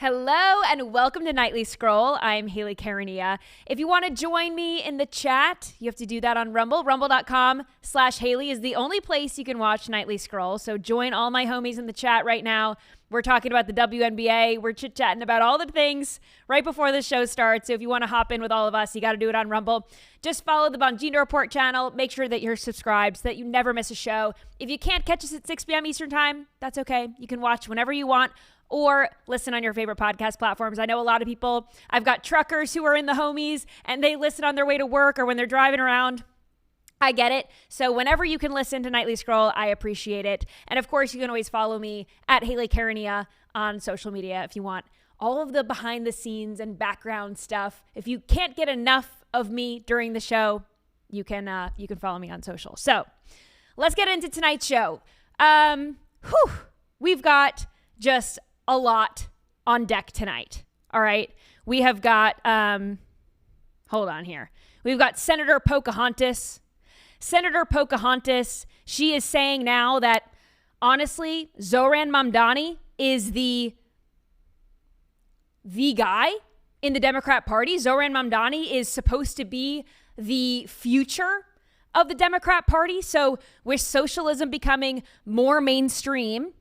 Hello and welcome to Nightly Scroll. I'm Haley Karania. If you want to join me in the chat, you have to do that on Rumble. Rumble.com/Haley is the only place you can watch Nightly Scroll. So join all my homies in the chat right now. We're talking about the WNBA. We're chit-chatting about all the things right before the show starts. So if you want to hop in with all of us, you got to do it on Rumble. Just follow the Bongino Report channel. Make sure that you're subscribed so that you never miss a show. If you can't catch us at 6 p.m. Eastern time, that's okay. You can watch whenever you want or listen on your favorite podcast platforms. I know a lot of people, I've got truckers who are in the homies and they listen on their way to work or when they're driving around. I get it. So whenever you can listen to Nightly Scroll, I appreciate it. And of course, you can always follow me at Haley Karania on social media if you want all of the behind the scenes and background stuff. If you can't get enough of me during the show, you can follow me on social. So let's get into tonight's show. We've got just a lot on deck tonight. All right. We have got, hold on here. We've got Senator Pocahontas. Senator Pocahontas, she is saying now that, honestly, Zohran Mamdani is the guy in the Democrat Party. Zohran Mamdani is supposed to be the future of the Democrat Party. So with socialism becoming more mainstream,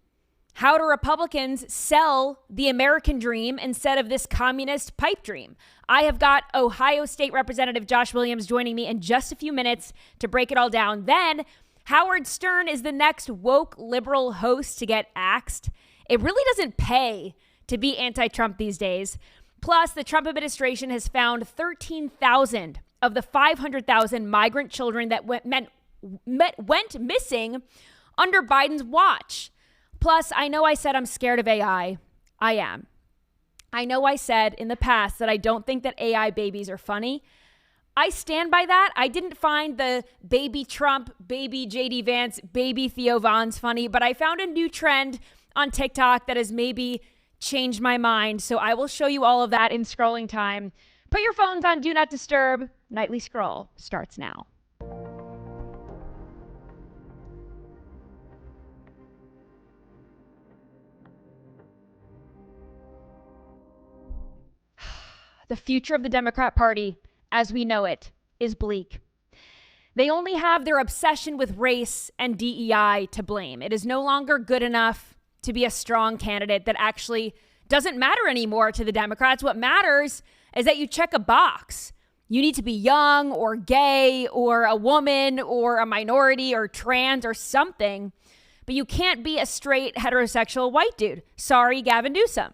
how do Republicans sell the American dream instead of this communist pipe dream? I have got Ohio State Representative Josh Williams joining me in just a few minutes to break it all down. Then Howard Stern is the next woke liberal host to get axed. It really doesn't pay to be anti-Trump these days. Plus, the Trump administration has found 13,000 of the 500,000 migrant children that went missing under Biden's watch. Plus, I know I said I'm scared of AI. I am. I know I said in the past that I don't think that AI babies are funny. I stand by that. I didn't find the baby Trump, baby JD Vance, baby Theo Von's funny, but I found a new trend on TikTok that has maybe changed my mind. So I will show you all of that in scrolling time. Put your phones on Do Not Disturb. Nightly Scroll starts now. The future of the Democrat Party, as we know it, is bleak. They only have their obsession with race and DEI to blame. It is no longer good enough to be a strong candidate that actually doesn't matter anymore to the Democrats. What matters is that you check a box. You need to be young or gay or a woman or a minority or trans or something, but you can't be a straight heterosexual white dude. Sorry, Gavin Newsom.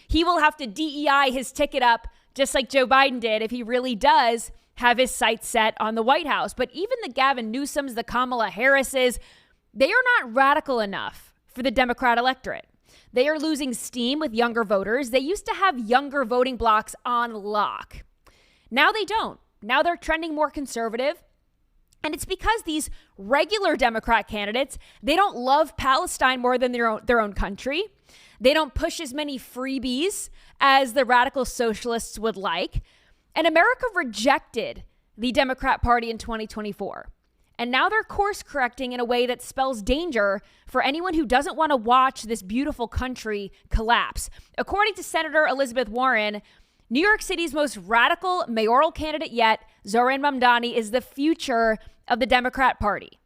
He will have to DEI his ticket up just like Joe Biden did if he really does have his sights set on the White House. But even the Gavin Newsoms, the Kamala Harrises, they are not radical enough for the Democrat electorate. They are losing steam with younger voters. They used to have younger voting blocks on lock. Now they don't. Now they're trending more conservative. And it's because these regular Democrat candidates, they don't love Palestine more than their own country. They don't push as many freebies as the radical socialists would like. And America rejected the Democrat Party in 2024. And now they're course correcting in a way that spells danger for anyone who doesn't want to watch this beautiful country collapse. According to Senator Elizabeth Warren, New York City's most radical mayoral candidate yet, Zohran Mamdani, is the future of the Democrat Party.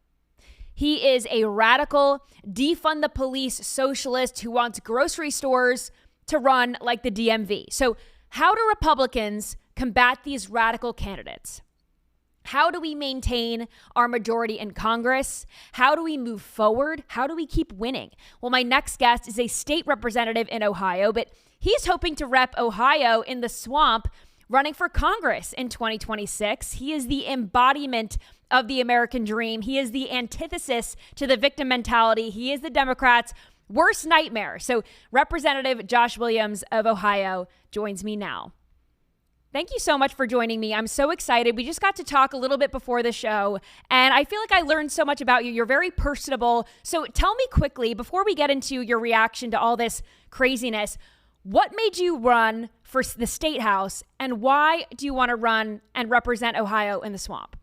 He is a radical, defund the police socialist who wants grocery stores to run like the DMV. So how do Republicans combat these radical candidates? How do we maintain our majority in Congress? How do we move forward? How do we keep winning? Well, my next guest is a state representative in Ohio, but he's hoping to rep Ohio in the swamp, running for Congress in 2026. He is the embodiment of the American dream. He is the antithesis to the victim mentality. He is the Democrats' worst nightmare. So Representative Josh Williams of Ohio joins me now. Thank you so much for joining me. I'm so excited. We just got to talk a little bit before the show, and I feel like I learned so much about you. You're very personable. So tell me quickly, before we get into your reaction to all this craziness, what made you run for the state house, and why do you want to run and represent Ohio in the swamp?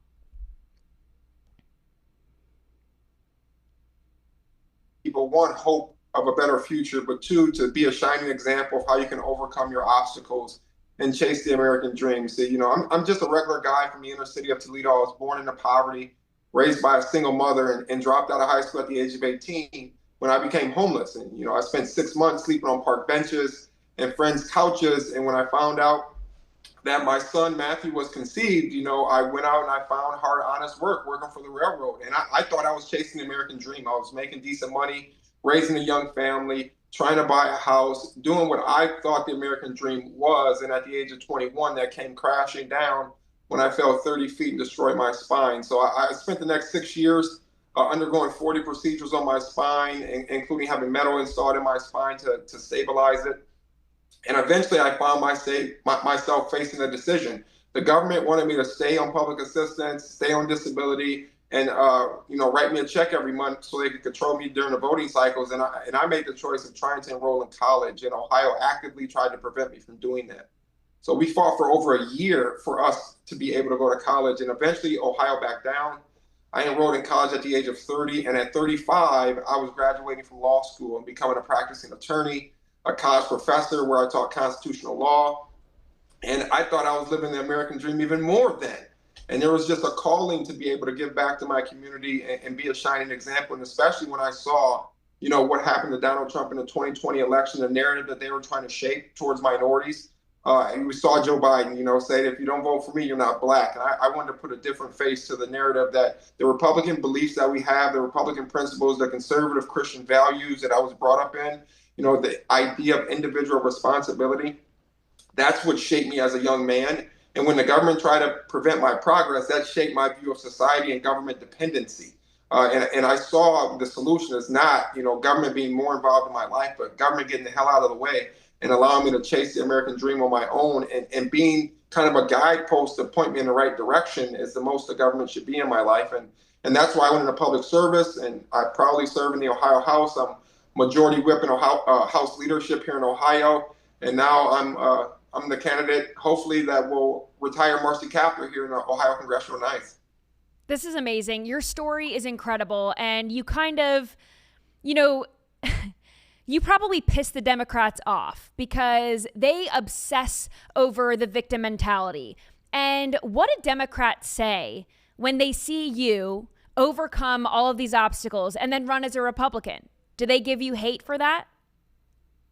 People want hope of a better future, but two, to be a shining example of how you can overcome your obstacles and chase the American dream. See, I'm just a regular guy from the inner city of Toledo. I was born into poverty, raised by a single mother, and dropped out of high school at the age of 18 when I became homeless. And, I spent 6 months sleeping on park benches and friends' couches. And when I found out that my son Matthew was conceived, I went out and I found hard, honest work working for the railroad. And I thought I was chasing the American dream. I was making decent money, raising a young family, trying to buy a house, doing what I thought the American dream was. And at the age of 21, that came crashing down when I fell 30 feet and destroyed my spine. So I spent the next 6 years undergoing 40 procedures on my spine, including having metal installed in my spine to stabilize it. And eventually I found myself facing a decision. The government wanted me to stay on public assistance, stay on disability, and write me a check every month so they could control me during the voting cycles. And I made the choice of trying to enroll in college, and Ohio actively tried to prevent me from doing that. So we fought for over a year for us to be able to go to college, and eventually Ohio backed down. I enrolled in college at the age of 30, and at 35, I was graduating from law school and becoming a practicing attorney, a college professor where I taught constitutional law. And I thought I was living the American dream even more then. And there was just a calling to be able to give back to my community and be a shining example. And especially when I saw, what happened to Donald Trump in the 2020 election, the narrative that they were trying to shape towards minorities. And we saw Joe Biden, say that if you don't vote for me, you're not black. And I wanted to put a different face to the narrative that the Republican beliefs that we have, the Republican principles, the conservative Christian values that I was brought up in, the idea of individual responsibility, that's what shaped me as a young man. And when the government tried to prevent my progress, that shaped my view of society and government dependency. And I saw the solution as not, government being more involved in my life, but government getting the hell out of the way and allowing me to chase the American dream on my own, and being kind of a guidepost to point me in the right direction is the most the government should be in my life. And that's why I went into public service, and I proudly serve in the Ohio House. I'm majority whip in Ohio, House leadership here in Ohio. And now I'm the candidate, hopefully, that will retire Marcy Kapler here in the Ohio Congressional Ninth. This is amazing. Your story is incredible. And you kind of, you probably piss the Democrats off because they obsess over the victim mentality. And what do Democrats say when they see you overcome all of these obstacles and then run as a Republican? Do they give you hate for that?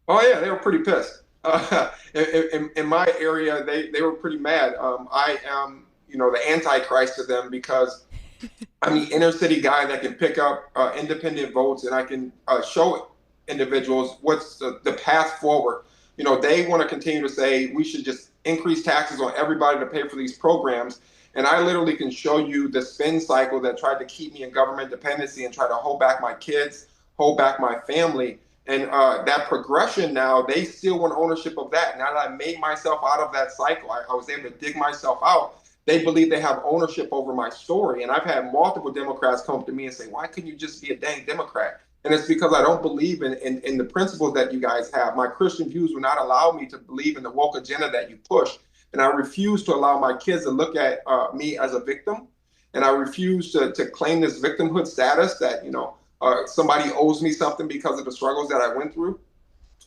Oh, yeah, they were pretty pissed. In my area, they were pretty mad. I am, the antichrist to them because I'm the inner city guy that can pick up independent votes, and I can show individuals what's the path forward. They want to continue to say we should just increase taxes on everybody to pay for these programs. And I literally can show you the spin cycle that tried to keep me in government dependency and try to hold back my kids, hold back my family. And that progression now, they still want ownership of that. Now that I made myself out of that cycle, I was able to dig myself out. They believe they have ownership over my story. And I've had multiple Democrats come up to me and say, why couldn't you just be a dang Democrat? And it's because I don't believe in the principles that you guys have. My Christian views will not allow me to believe in the woke agenda that you push. And I refuse to allow my kids to look at me as a victim. And I refuse to claim this victimhood status that, somebody owes me something because of the struggles that I went through.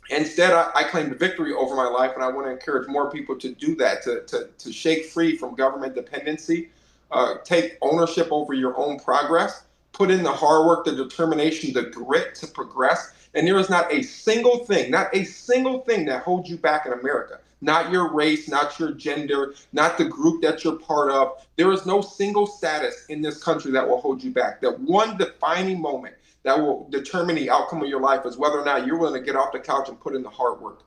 Instead, I claim victory over my life, and I want to encourage more people to do that, to shake free from government dependency, take ownership over your own progress, put in the hard work, the determination, the grit to progress. And there is not a single thing that holds you back in America. Not your race, not your gender, not the group that you're part of. There is no single status in this country that will hold you back. That one defining moment that will determine the outcome of your life is whether or not you're willing to get off the couch and put in the hard work.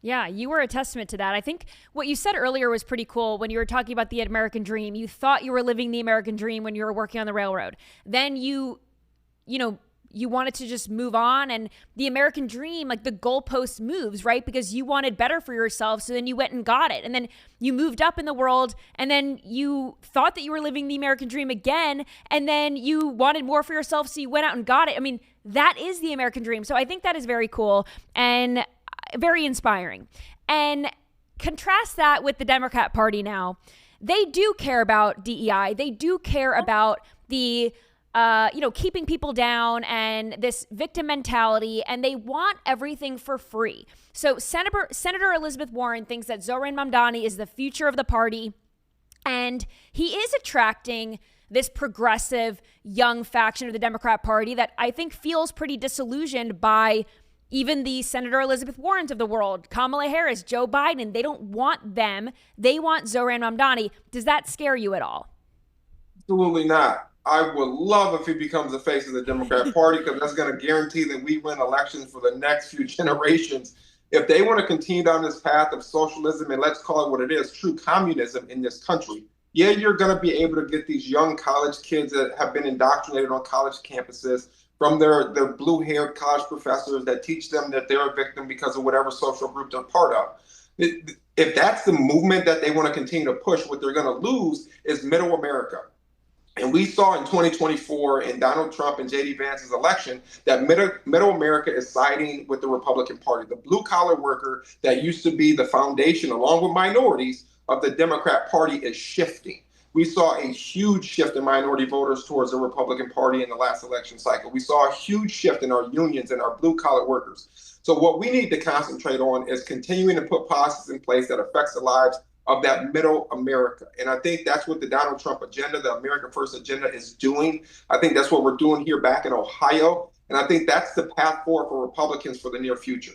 Yeah, you were a testament to that. I think what you said earlier was pretty cool when you were talking about the American dream. You thought you were living the American dream when you were working on the railroad. Then you wanted to just move on, and the American dream, like the goalpost moves, right? Because you wanted better for yourself. So then you went and got it. And then you moved up in the world, and then you thought that you were living the American dream again. And then you wanted more for yourself. So you went out and got it. I mean, that is the American dream. So I think that is very cool and very inspiring. And contrast that with the Democrat Party now. They do care about DEI. They do care about the keeping people down and this victim mentality, and they want everything for free. So Senator Elizabeth Warren thinks that Zohran Mamdani is the future of the party, and he is attracting this progressive young faction of the Democrat Party that I think feels pretty disillusioned by even the Senator Elizabeth Warrens of the world, Kamala Harris, Joe Biden. They don't want them. They want Zohran Mamdani. Does that scare you at all? Absolutely not. I would love if he becomes the face of the Democrat Party, because that's going to guarantee that we win elections for the next few generations. If they want to continue down this path of socialism, and let's call it what it is, true communism in this country, yeah, you're going to be able to get these young college kids that have been indoctrinated on college campuses from their blue-haired college professors that teach them that they're a victim because of whatever social group they're part of. If that's the movement that they want to continue to push, what they're going to lose is middle America. And we saw in 2024 in Donald Trump and J.D. Vance's election that middle America is siding with the Republican Party. The blue-collar worker that used to be the foundation, along with minorities, of the Democrat Party is shifting. We saw a huge shift in minority voters towards the Republican Party in the last election cycle. We saw a huge shift in our unions and our blue-collar workers. So what we need to concentrate on is continuing to put policies in place that affects the lives of that middle America. And I think that's what the Donald Trump agenda, the America First agenda, is doing. I think that's what we're doing here back in Ohio. And I think that's the path forward for Republicans for the near future.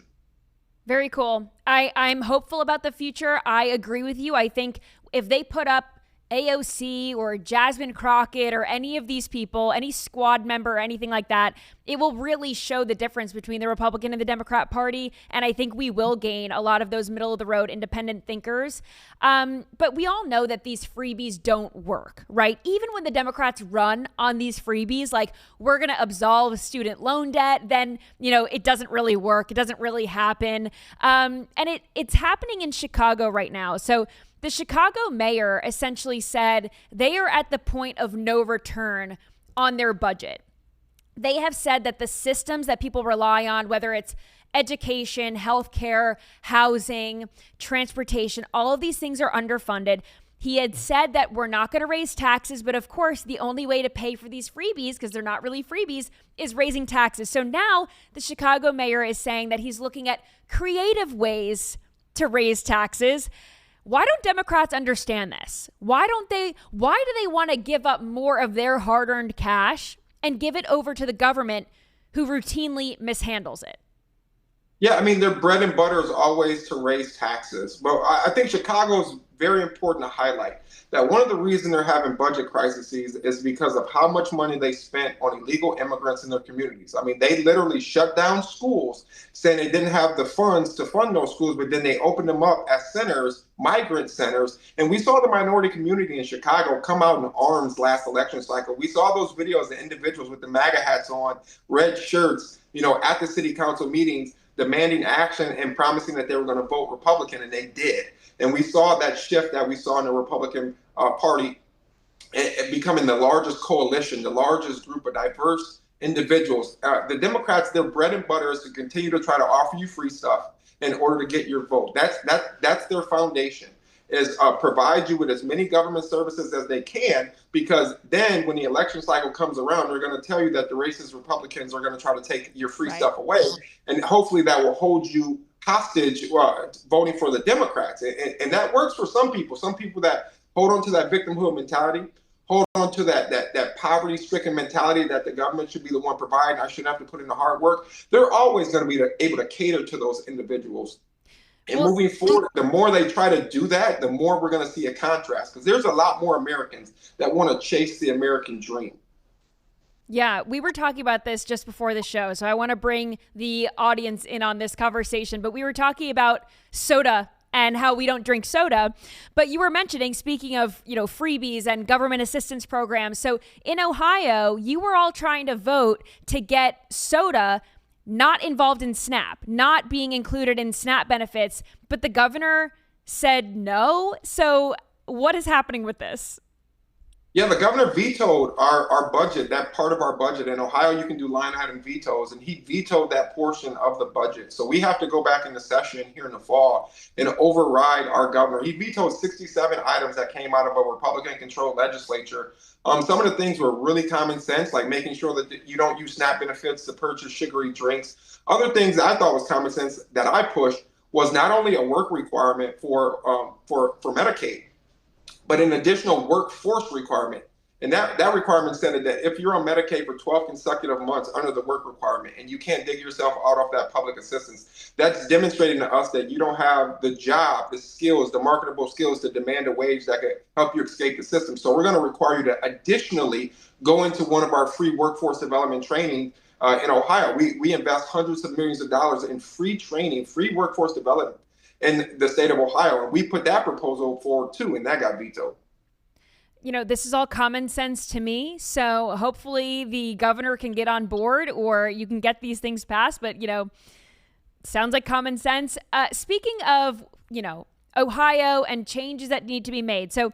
Very cool. I'm hopeful about the future. I agree with you. I think if they put up AOC or Jasmine Crockett or any of these people, any squad member or anything like that, it will really show the difference between the Republican and the Democrat Party. And I think we will gain a lot of those middle of the road independent thinkers. But we all know that these freebies don't work, right? Even when the Democrats run on these freebies, like we're going to absolve student loan debt, then, it doesn't really work. It doesn't really happen. And it's happening in Chicago right now. So the Chicago mayor essentially said they are at the point of no return on their budget. They have said that the systems that people rely on, whether it's education, healthcare, housing, transportation, all of these things are underfunded. He had said that we're not going to raise taxes, but of course, the only way to pay for these freebies, because they're not really freebies, is raising taxes. So now the Chicago mayor is saying that he's looking at creative ways to raise taxes. Why don't Democrats understand this? Why do they want to give up more of their hard-earned cash and give it over to the government who routinely mishandles it? Yeah, their bread and butter is always to raise taxes. But I think Chicago's very important to highlight that one of the reasons they're having budget crises is because of how much money they spent on illegal immigrants in their communities. They literally shut down schools, saying they didn't have the funds to fund those schools, but then they opened them up as centers, migrant centers. And we saw the minority community in Chicago come out in arms last election cycle. We saw those videos of individuals with the MAGA hats on, red shirts, at the city council meetings, demanding action and promising that they were going to vote Republican, and they did. And we saw that shift that we saw in the Republican Party becoming the largest coalition, the largest group of diverse individuals. The Democrats, their bread and butter is to continue to try to offer you free stuff in order to get your vote. That's their foundation, is provide you with as many government services as they can, because then when the election cycle comes around, they're going to tell you that the racist Republicans are going to try to take your free stuff away. And hopefully that will hold you hostage voting for the Democrats. And that works for some people that hold on to that victimhood mentality, hold on to that poverty-stricken mentality that the government should be the one providing. I shouldn't have to put in the hard work. They're always going to be able to cater to those individuals. And moving forward, the more they try to do that, the more we're going to see a contrast, because there's a lot more Americans that want to chase the American dream. Yeah, we were talking about this just before the show, so I want to bring the audience in on this conversation. But we were talking about soda and how we don't drink soda. But you were mentioning, speaking of, freebies and government assistance programs. So in Ohio, you were all trying to vote to get soda not involved in SNAP, not being included in SNAP benefits, but the governor said no. So what is happening with this? Yeah, the governor vetoed our budget, that part of our budget. In Ohio, you can do line item vetoes, and he vetoed that portion of the budget. So we have to go back into session here in the fall and override our governor. He vetoed 67 items that came out of a Republican-controlled legislature. Some of the things were really common sense, like making sure that you don't use SNAP benefits to purchase sugary drinks. Other things that I thought was common sense that I pushed was not only a work requirement for Medicaid, but an additional workforce requirement. And that requirement said that if you're on Medicaid for 12 consecutive months under the work requirement and you can't dig yourself out of that public assistance, that's demonstrating to us that you don't have the job, the skills, the marketable skills to demand a wage that could help you escape the system. So we're going to require you to additionally go into one of our free workforce development training in Ohio. We invest hundreds of millions of dollars in free training, free workforce development in the state of Ohio. And we put that proposal forward too, and that got vetoed. This is all common sense to me. So hopefully the governor can get on board or you can get these things passed. But, sounds like common sense. Speaking of, Ohio and changes that need to be made. So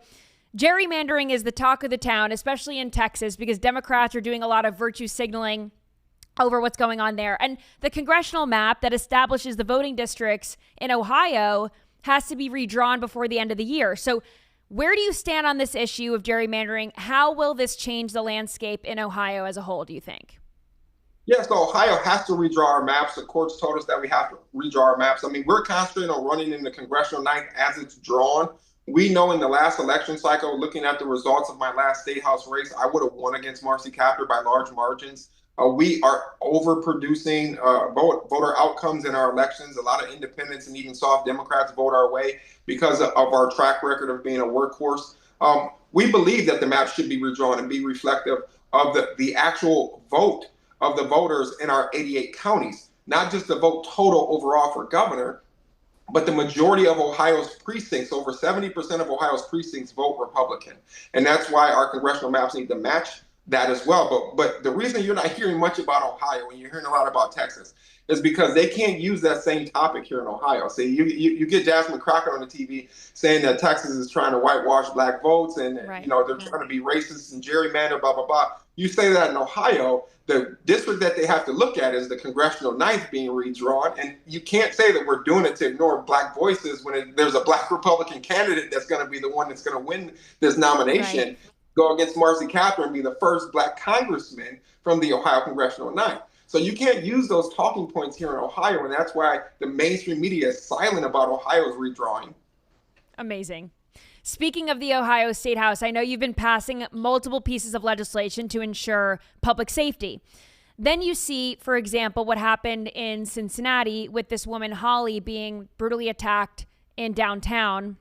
gerrymandering is the talk of the town, especially in Texas, because Democrats are doing a lot of virtue signaling over what's going on there. And the congressional map that establishes the voting districts in Ohio has to be redrawn before the end of the year. So where do you stand on this issue of gerrymandering? How will this change the landscape in Ohio as a whole, do you think? Yeah, so Ohio has to redraw our maps. The courts told us that we have to redraw our maps. I mean, we're concentrating on running in the congressional ninth as it's drawn. We know in the last election cycle, looking at the results of my last state house race, I would have won against Marcy Kaptur by large margins. We are overproducing voter outcomes in our elections. A lot of independents and even soft Democrats vote our way because of our track record of being a workhorse. We believe that the map should be redrawn and be reflective of the actual vote of the voters in our 88 counties, not just the vote total overall for governor, but the majority of Ohio's precincts, over 70% of Ohio's precincts vote Republican. And that's why our congressional maps need to match that as well. But the reason you're not hearing much about Ohio and you're hearing a lot about Texas is because they can't use that same topic here in Ohio. See, you get Jasmine Crockett on the TV saying that Texas is trying to whitewash black votes and Right. they're trying to be racist and gerrymander, blah, blah, blah. You say that in Ohio, the district that they have to look at is the congressional ninth being redrawn. And you can't say that we're doing it to ignore black voices when there's a black Republican candidate that's going to be the one that's going to win this nomination. Right. Go against Marcy Kaptur and be the first black congressman from the Ohio congressional ninth. So you can't use those talking points here in Ohio, and that's why the mainstream media is silent about Ohio's redrawing. Amazing. Speaking of the Ohio State House, I know you've been passing multiple pieces of legislation to ensure public safety. Then you see, for example, what happened in Cincinnati with this woman, Holly, being brutally attacked in downtown.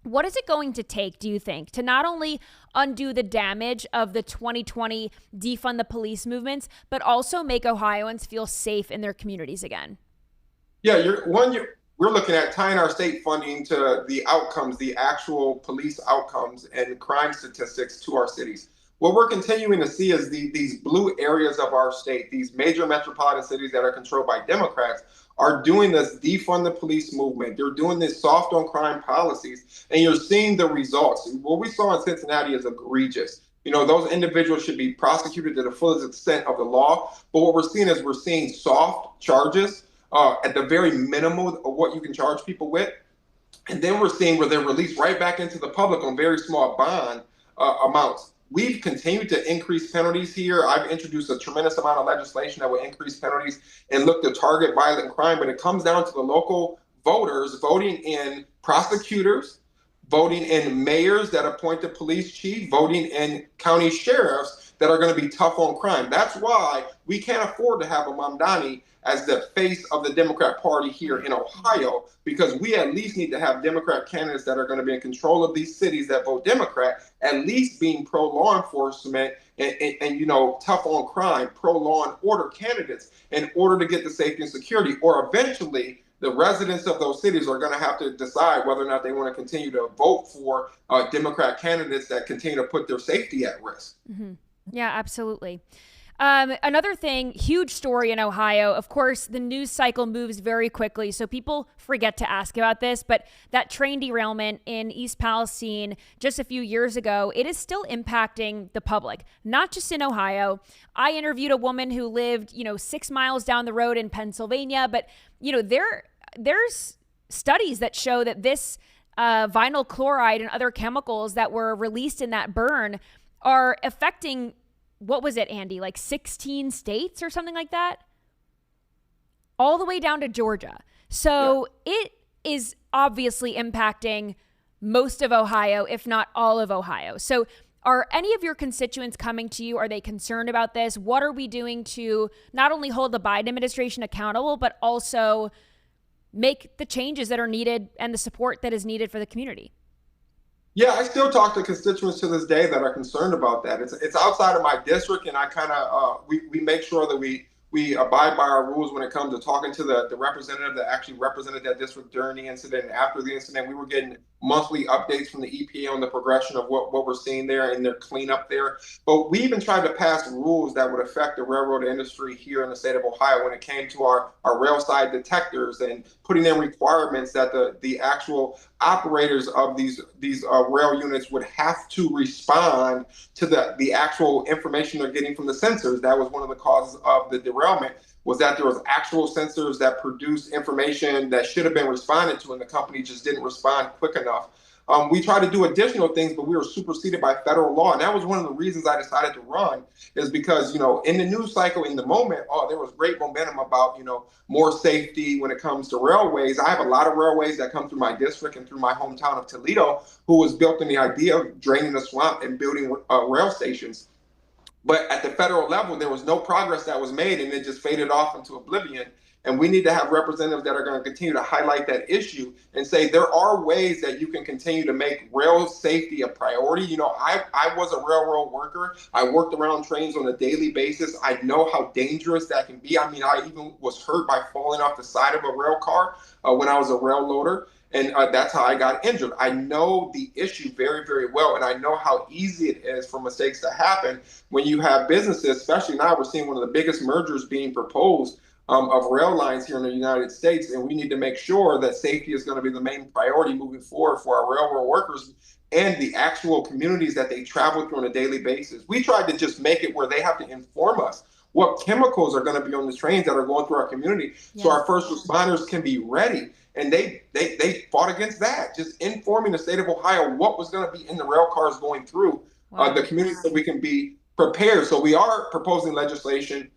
What is it going to take, do you think, to not only undo the damage of the 2020 defund the police movements, but also make Ohioans feel safe in their communities again? Yeah, we're looking at tying our state funding to the outcomes, the actual police outcomes and crime statistics to our cities. What we're continuing to see is these blue areas of our state, these major metropolitan cities that are controlled by Democrats, are doing this defund the police movement. They're doing this soft on crime policies, and you're seeing the results. What we saw in Cincinnati is egregious. Those individuals should be prosecuted to the fullest extent of the law. But what we're seeing soft charges at the very minimum of what you can charge people with. And then we're seeing where they're released right back into the public on very small bond amounts. We've continued to increase penalties here. I've introduced a tremendous amount of legislation that will increase penalties and look to target violent crime, but it comes down to the local voters voting in prosecutors, voting in mayors that appoint the police chief, voting in county sheriffs that are going to be tough on crime. That's why we can't afford to have a Mamdani as the face of the Democrat Party here in Ohio, because we at least need to have Democrat candidates that are going to be in control of these cities that vote Democrat, at least being pro-law enforcement and tough on crime, pro-law and order candidates in order to get the safety and security. Or eventually, the residents of those cities are going to have to decide whether or not they want to continue to vote for Democrat candidates that continue to put their safety at risk. Mm-hmm. Yeah, absolutely. Another thing, huge story in Ohio. Of course, the news cycle moves very quickly, so people forget to ask about this. But that train derailment in East Palestine just a few years ago, it is still impacting the public, not just in Ohio. I interviewed a woman who lived, 6 miles down the road in Pennsylvania, but there's studies that show that this vinyl chloride and other chemicals that were released in that burn are affecting, what was it, Andy, like 16 states or something like that? All the way down to Georgia. So It is obviously impacting most of Ohio, if not all of Ohio. So are any of your constituents coming to you? Are they concerned about this? What are we doing to not only hold the Biden administration accountable, but also make the changes that are needed and the support that is needed for the community? Yeah, I still talk to constituents to this day that are concerned about that. It's outside of my district, and I kind of we make sure that we abide by our rules when it comes to talking to the representative that actually represented that district during the incident. And after the incident, we were getting monthly updates from the EPA on the progression of what we're seeing there and their cleanup there. But we even tried to pass rules that would affect the railroad industry here in the state of Ohio when it came to our rail side detectors and putting in requirements that the actual operators of these rail units would have to respond to the actual information they're getting from the sensors. That was one of the causes of the derailment, was that there was actual sensors that produced information that should have been responded to, and the company just didn't respond quick enough. We tried to do additional things, but we were superseded by federal law. And that was one of the reasons I decided to run, is because, in the news cycle in the moment, there was great momentum about, more safety when it comes to railways. I have a lot of railways that come through my district and through my hometown of Toledo, who was built on the idea of draining the swamp and building rail stations. But at the federal level, there was no progress that was made, and it just faded off into oblivion. And we need to have representatives that are going to continue to highlight that issue and say there are ways that you can continue to make rail safety a priority. I was a railroad worker. I worked around trains on a daily basis. I know how dangerous that can be. I mean, I even was hurt by falling off the side of a rail car when I was a rail loader. And that's how I got injured. I know the issue very, very well. And I know how easy it is for mistakes to happen when you have businesses, especially now we're seeing one of the biggest mergers being proposed of rail lines here in the United States. And we need to make sure that safety is going to be the main priority moving forward for our railroad workers and the actual communities that they travel through on a daily basis. We tried to just make it where they have to inform us what chemicals are going to be on the trains that are going through our community, so our first responders can be ready. And they fought against that, just informing the state of Ohio what was going to be in the rail cars going through the community, so we can be prepared. So we are proposing legislation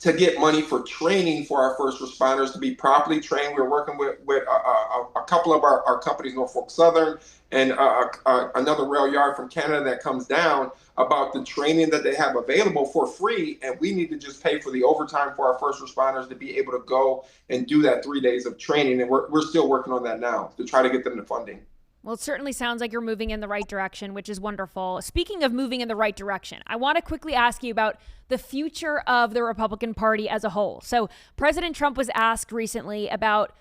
to get money for training for our first responders to be properly trained. We're working with a couple of our companies, Norfolk Southern and another rail yard from Canada that comes down, about the training that they have available for free. And we need to just pay for the overtime for our first responders to be able to go and do that 3 days of training. And we're still working on that now to try to get them the funding. Well, it certainly sounds like you're moving in the right direction, which is wonderful. Speaking of moving in the right direction, I want to quickly ask you about the future of the Republican Party as a whole. So President Trump was asked recently about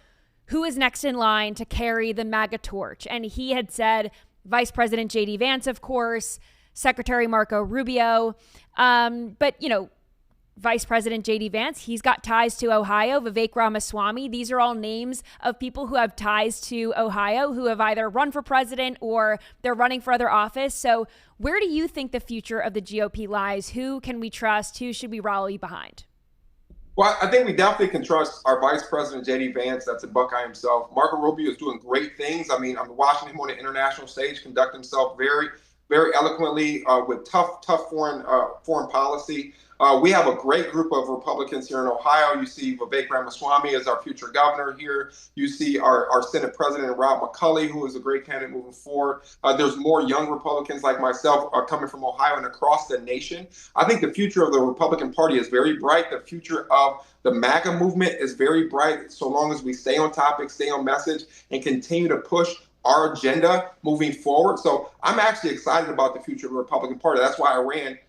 who is next in line to carry the MAGA torch. And he had said Vice President J.D. Vance, of course, Secretary Marco Rubio. But Vice President J.D. Vance, he's got ties to Ohio. Vivek Ramaswamy, these are all names of people who have ties to Ohio, who have either run for president or they're running for other office. So where do you think the future of the GOP lies? Who can we trust? Who should we rally behind? Well, I think we definitely can trust our Vice President, J.D. Vance. That's a Buckeye himself. Marco Rubio is doing great things. I mean, I'm watching him on the international stage conduct himself very, very eloquently with tough foreign policy. We have a great group of Republicans here in Ohio. You see Vivek Ramaswamy as our future governor here. You see our Senate President, Rob McCulley, who is a great candidate moving forward. There's more young Republicans like myself coming from Ohio and across the nation. I think the future of the Republican Party is very bright. The future of the MAGA movement is very bright, so long as we stay on topic, stay on message, and continue to push our agenda moving forward. So I'm actually excited about the future of the Republican Party. That's why I ran.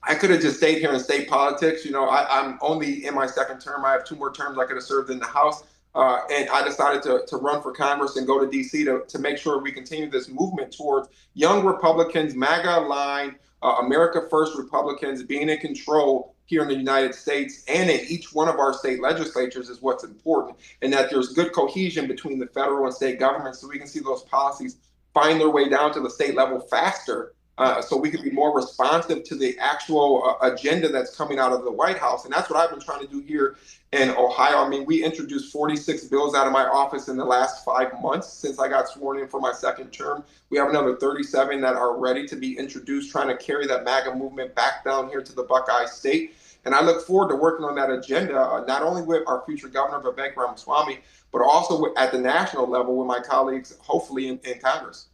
I could have just stayed here in state politics. I'm only in my second term. I have 2 more terms I could have served in the House. And I decided to run for Congress and go to D.C. to make sure we continue this movement towards young Republicans, MAGA aligned, America First Republicans being in control here in the United States and in each one of our state legislatures is what's important, and that there's good cohesion between the federal and state governments so we can see those policies find their way down to the state level faster, so we can be more responsive to the actual agenda that's coming out of the White House. And that's what I've been trying to do here in Ohio. I mean, we introduced 46 bills out of my office in the last 5 months since I got sworn in for my second term. We have another 37 that are ready to be introduced, trying to carry that MAGA movement back down here to the Buckeye State. And I look forward to working on that agenda, not only with our future governor, Vivek Ramaswamy, but also at the national level with my colleagues, hopefully in Congress.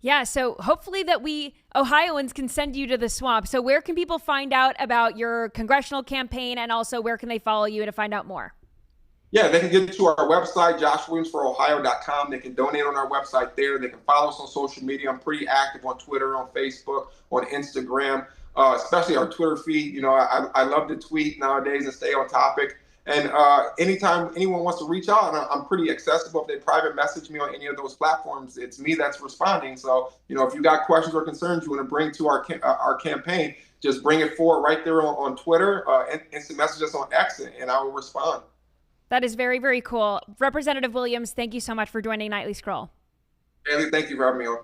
Yeah, so hopefully that we Ohioans can send you to the swamp. So where can people find out about your congressional campaign, and also where can they follow you to find out more? Yeah, they can get to our website, joshwilliamsforohio.com. They can donate on our website there. They can follow us on social media. I'm pretty active on Twitter, on Facebook, on Instagram, especially our Twitter feed. You know, I love to tweet nowadays and stay on topic. And anytime anyone wants to reach out, I'm pretty accessible. If they private message me on any of those platforms, it's me that's responding. So, you know, if you got questions or concerns you want to bring to our campaign, just bring it forward right there on Twitter, instant message us on X, and I will respond. That is very, very cool. Representative Williams, thank you so much for joining Nightly Scroll. Haley, thank you for having me on.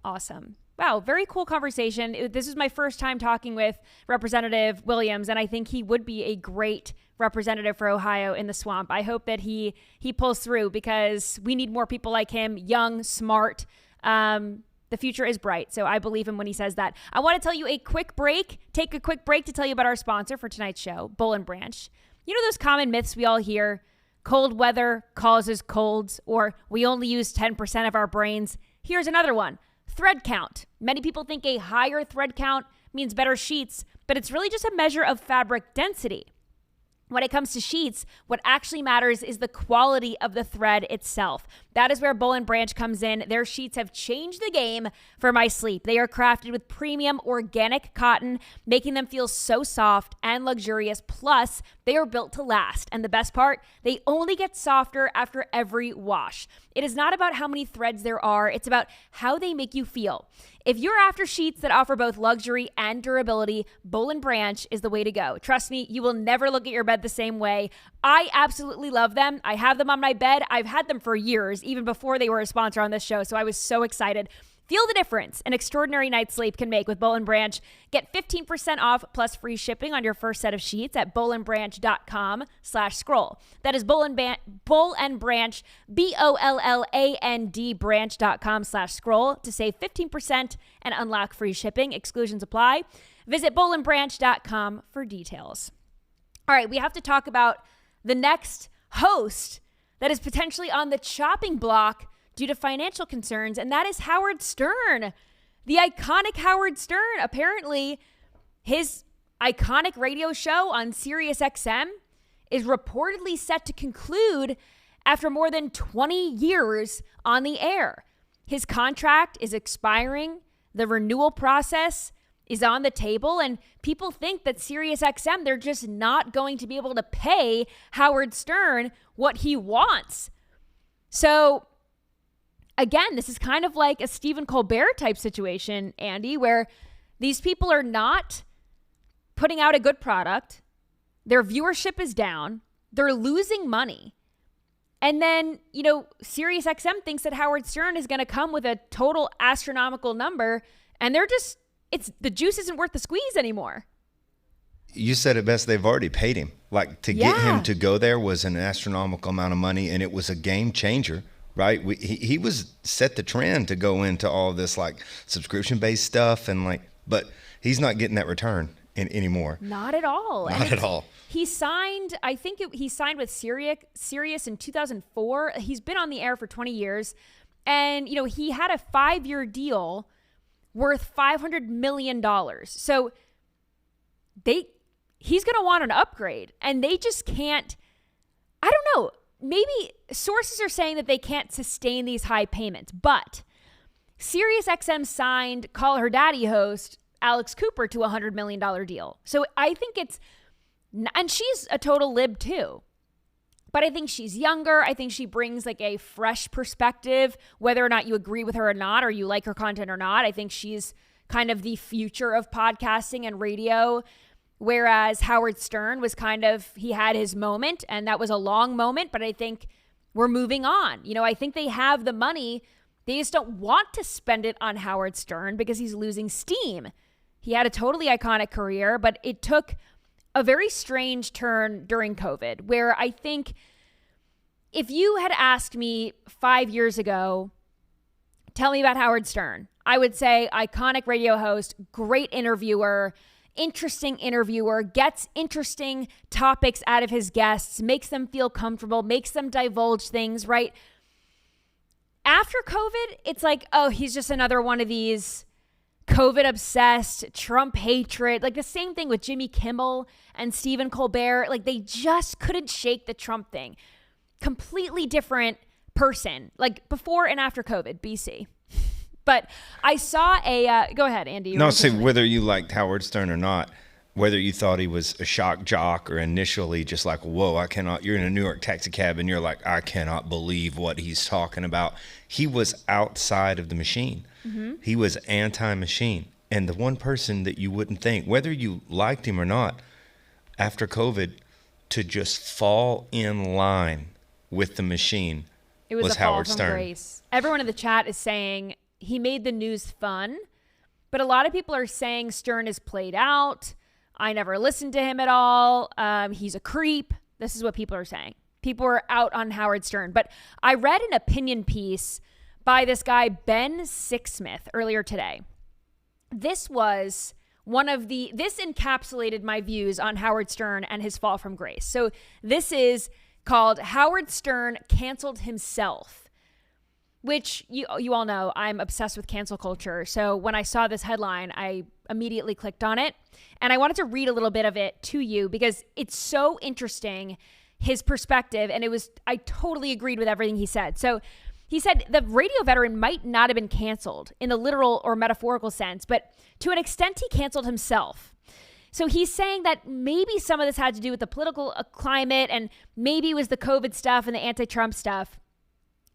Awesome. Wow, very cool conversation. This is my first time talking with Representative Williams, and I think he would be a great representative for Ohio in the swamp. I hope that he pulls through, because we need more people like him, young, smart. The future is bright, so I believe him when he says that. I want to tell you take a quick break to tell you about our sponsor for tonight's show, Boll & Branch. You know those common myths we all hear? Cold weather causes colds, or we only use 10% of our brains. Here's another one. Thread count. Many people think a higher thread count means better sheets, but it's really just a measure of fabric density. When it comes to sheets, what actually matters is the quality of the thread itself. That is where Boll & Branch comes in. Their sheets have changed the game for my sleep. They are crafted with premium organic cotton, making them feel so soft and luxurious. Plus, they are built to last. And the best part, they only get softer after every wash. It is not about how many threads there are. It's about how they make you feel. If you're after sheets that offer both luxury and durability, Boll & Branch is the way to go. Trust me, you will never look at your bed the same way. I absolutely love them. I have them on my bed. I've had them for years, even before they were a sponsor on this show, so I was so excited. Feel the difference an extraordinary night's sleep can make with Boll & Branch. Get 15% off plus free shipping on your first set of sheets at bollandbranch.com/scroll. That is Boll & Branch, BOLLAND branch.com/scroll to save 15% and unlock free shipping. Exclusions apply. Visit bollandbranch.com for details. All right, we have to talk about the next host that is potentially on the chopping block due to financial concerns, and that is Howard Stern. The iconic Howard Stern. Apparently, his iconic radio show on Sirius XM is reportedly set to conclude after more than 20 years on the air. His contract is expiring. The renewal process is on the table, and people think that Sirius XM, they're just not going to be able to pay Howard Stern what he wants. So again, this is kind of like a Stephen Colbert type situation, Andy, where these people are not putting out a good product. Their viewership is down. They're losing money. And then, you know, SiriusXM thinks that Howard Stern is going to come with a total astronomical number, and the juice isn't worth the squeeze anymore. You said it best. They've already paid him. Like, to get him to go there was an astronomical amount of money, and it was a game changer. Right, he was set the trend to go into all this like subscription-based stuff, and but he's not getting that return anymore. Not at all. Not at all. He signed, he signed with Sirius in 2004. He's been on the air for 20 years, and you know he had a 5-year deal worth $500 million. So he's going to want an upgrade, and they just can't. I don't know. Maybe sources are saying that they can't sustain these high payments, but SiriusXM signed Call Her Daddy host Alex Cooper to a $100 million deal. So I think and she's a total lib too. But I think she's younger. I think she brings like a fresh perspective, whether or not you agree with her or not, or you like her content or not. I think she's kind of the future of podcasting and radio. Whereas Howard Stern was he had his moment, and that was a long moment, but I think we're moving on. I think they have the money. They just don't want to spend it on Howard Stern because he's losing steam. He had a totally iconic career, but it took a very strange turn during COVID, where I think if you had asked me 5 years ago, tell me about Howard Stern, I would say iconic radio host, great interviewer, interesting interviewer, gets interesting topics out of his guests, makes them feel comfortable, makes them divulge things, right? After COVID, it's like, oh, he's just another one of these COVID obsessed, Trump hatred, like the same thing with Jimmy Kimmel and Stephen Colbert. Like they just couldn't shake the Trump thing. Completely different person, like before and after COVID, BC. But I saw go ahead, Andy. No, see, whether you liked Howard Stern or not, whether you thought he was a shock jock or initially just like, whoa, you're in a New York taxi cab and you're like, I cannot believe what he's talking about. He was outside of the machine. Mm-hmm. He was anti-machine. And the one person that you wouldn't think, whether you liked him or not, after COVID, to just fall in line with the machine was Howard Stern. Grace. Everyone in the chat is saying he made the news fun, but a lot of people are saying Stern is played out. I never listened to him at all. He's a creep. This is what people are saying. People are out on Howard Stern. But I read an opinion piece by this guy, Ben Sixsmith, earlier today. This was this encapsulated my views on Howard Stern and his fall from grace. So this is called Howard Stern Canceled Himself, which you all know I'm obsessed with cancel culture. So when I saw this headline, I immediately clicked on it. And I wanted to read a little bit of it to you because it's so interesting, his perspective. And I totally agreed with everything he said. So he said the radio veteran might not have been canceled in the literal or metaphorical sense, but to an extent he canceled himself. So he's saying that maybe some of this had to do with the political climate and maybe it was the COVID stuff and the anti-Trump stuff.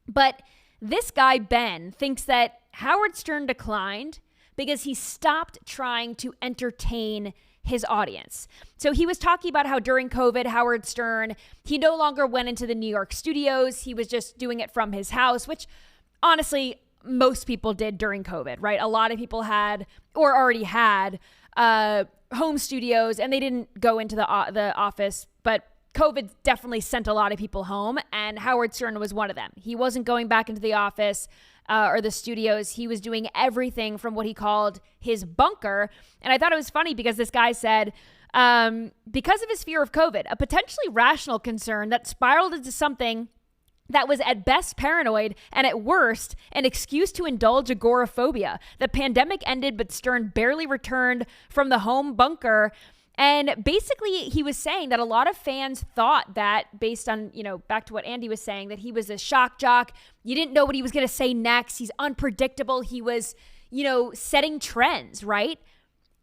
But this guy, Ben, thinks that Howard Stern declined because he stopped trying to entertain his audience. So he was talking about how during COVID, Howard Stern, he no longer went into the New York studios. He was just doing it from his house, which honestly, most people did during COVID, right? A lot of people had or already had home studios and they didn't go into the office, but COVID definitely sent a lot of people home, and Howard Stern was one of them. He wasn't going back into the office or the studios. He was doing everything from what he called his bunker. And I thought it was funny because this guy said, because of his fear of COVID, a potentially rational concern that spiraled into something that was at best paranoid and at worst an excuse to indulge agoraphobia. The pandemic ended, but Stern barely returned from the home bunker. And basically, he was saying that a lot of fans thought that, based on, back to what Andy was saying, that he was a shock jock. You didn't know what he was going to say next. He's unpredictable. He was, setting trends, right?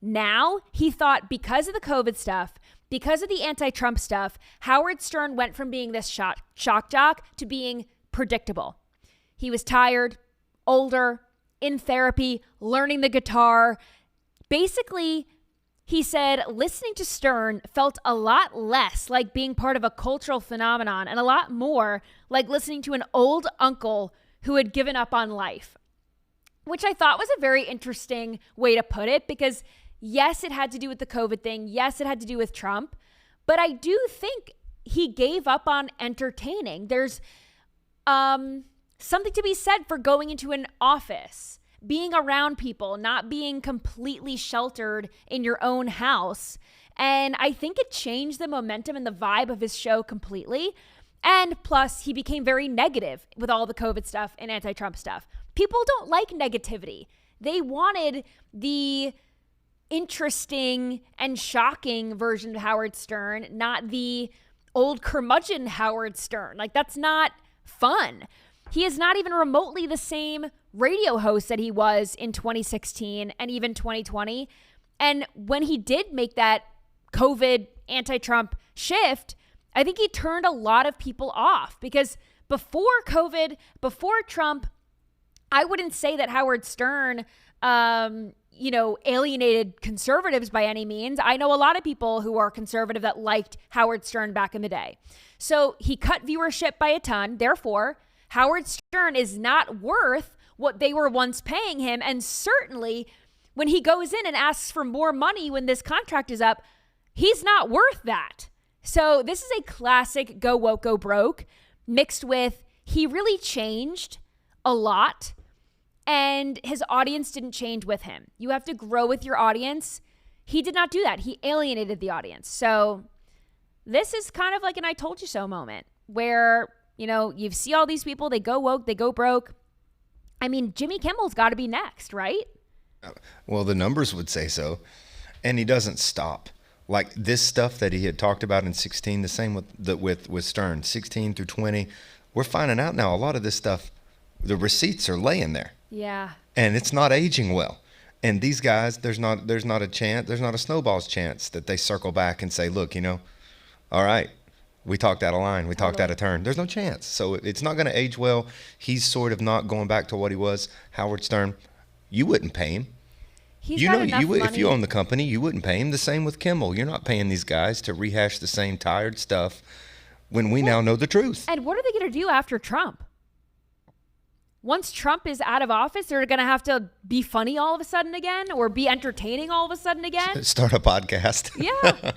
Now, he thought because of the COVID stuff, because of the anti-Trump stuff, Howard Stern went from being this shock jock to being predictable. He was tired, older, in therapy, learning the guitar. Basically, he said listening to Stern felt a lot less like being part of a cultural phenomenon and a lot more like listening to an old uncle who had given up on life, which I thought was a very interesting way to put it because, yes, it had to do with the COVID thing. Yes, it had to do with Trump. But I do think he gave up on entertaining. There's something to be said for going into an office, being around people, not being completely sheltered in your own house. And I think it changed the momentum and the vibe of his show completely. And plus, he became very negative with all the COVID stuff and anti-Trump stuff. People don't like negativity. They wanted the interesting and shocking version of Howard Stern, not the old curmudgeon Howard Stern. Like, that's not fun. He is not even remotely the same radio host that he was in 2016 and even 2020. And when he did make that COVID anti-Trump shift, I think he turned a lot of people off because before COVID, before Trump, I wouldn't say that Howard Stern, alienated conservatives by any means. I know a lot of people who are conservative that liked Howard Stern back in the day. So he cut viewership by a ton. Therefore, Howard Stern is not worth what they were once paying him. And certainly when he goes in and asks for more money when this contract is up, he's not worth that. So this is a classic go woke, go broke mixed with he really changed a lot and his audience didn't change with him. You have to grow with your audience. He did not do that. He alienated the audience. So this is kind of like an I told you so moment where, you see all these people, they go woke, they go broke. I mean, Jimmy Kimmel's got to be next, right? Well, the numbers would say so. And he doesn't stop. Like this stuff that he had talked about in 16, the same with Stern, 16 through 20. We're finding out now a lot of this stuff, the receipts are laying there. Yeah. And it's not aging well. And these guys, there's not a snowball's chance that they circle back and say, look, all right, we talked out of line. We talked out of turn. There's no chance. So it's not going to age well. He's sort of not going back to what he was. Howard Stern, you wouldn't pay him. He's got enough money. If you own the company, you wouldn't pay him. The same with Kimmel. You're not paying these guys to rehash the same tired stuff when we now know the truth. And what are they going to do after Trump? Once Trump is out of office, they're going to have to be funny all of a sudden again or be entertaining all of a sudden again? Start a podcast. Yeah.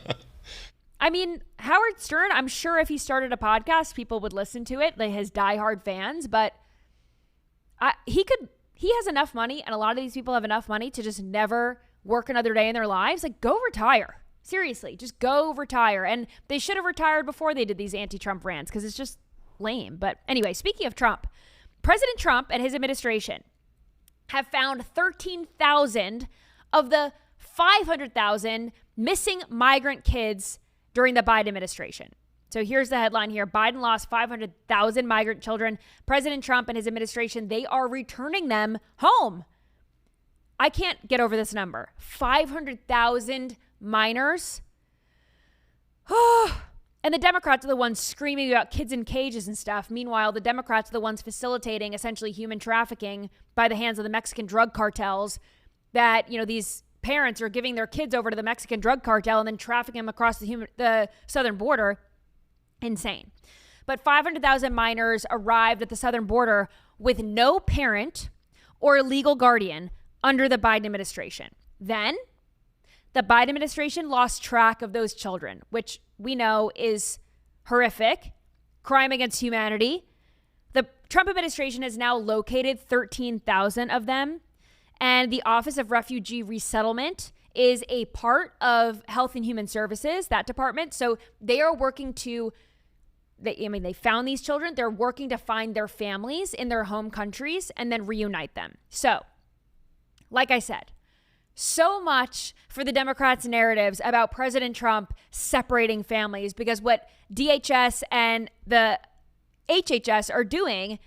I mean, Howard Stern, I'm sure if he started a podcast, people would listen to it, like his diehard fans, but he has enough money, and a lot of these people have enough money to just never work another day in their lives. Like, go retire. Seriously, just go retire. And they should have retired before they did these anti-Trump rants because it's just lame. But anyway, speaking of Trump, President Trump and his administration have found 13,000 of the 500,000 missing migrant kids during the Biden administration. So here's the headline here. Biden lost 500,000 migrant children. President Trump and his administration, they are returning them home. I can't get over this number. 500,000 minors. And the Democrats are the ones screaming about kids in cages and stuff. Meanwhile, the Democrats are the ones facilitating essentially human trafficking by the hands of the Mexican drug cartels that, these parents are giving their kids over to the Mexican drug cartel and then trafficking them across the southern border. Insane. But 500,000 minors arrived at the southern border with no parent or legal guardian under the Biden administration. Then the Biden administration lost track of those children, which we know is horrific, crime against humanity. The Trump administration has now located 13,000 of them, and the Office of Refugee Resettlement is a part of Health and Human Services, that department. So they are working they found these children. They're working to find their families in their home countries and then reunite them. So, like I said, so much for the Democrats' narratives about President Trump separating families, because what DHS and the HHS are doing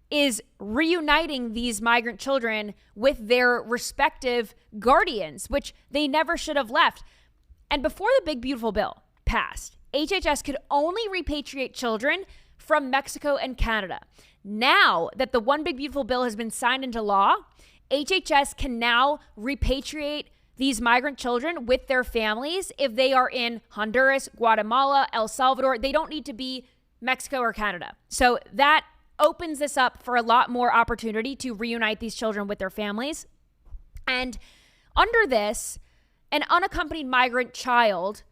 is reuniting these migrant children with their respective guardians, which they never should have left. And before the big beautiful bill passed, HHS could only repatriate children from Mexico and Canada. Now that the one big beautiful bill has been signed into law, HHS can now repatriate these migrant children with their families if they are in Honduras, Guatemala, El Salvador. They don't need to be Mexico or Canada. So that opens this up for a lot more opportunity to reunite these children with their families. And under this, an unaccompanied migrant child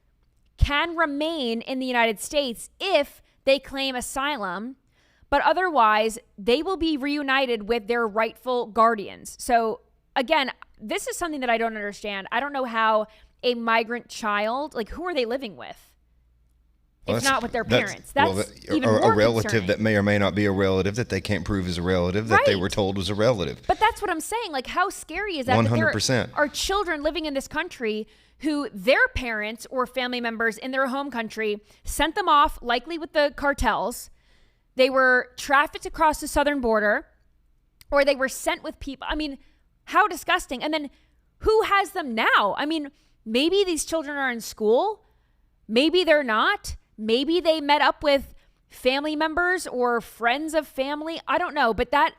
can remain in the United States if they claim asylum, but otherwise they will be reunited with their rightful guardians. So again, this is something that I don't understand. I don't know how a migrant child, like, who are they living with? If not with their parents. That's even more a relative concerning. that may or may not be a relative that they can't prove is a relative that they were told was a relative. But that's what I'm saying. Like, how scary is that? 100%. That there are children living in this country who their parents or family members in their home country sent them off, likely with the cartels. They were trafficked across the southern border, or they were sent with people. I mean, how disgusting. And then who has them now? I mean, maybe these children are in school. Maybe they're not. maybe they met up with family members or friends of family. I don't know. But that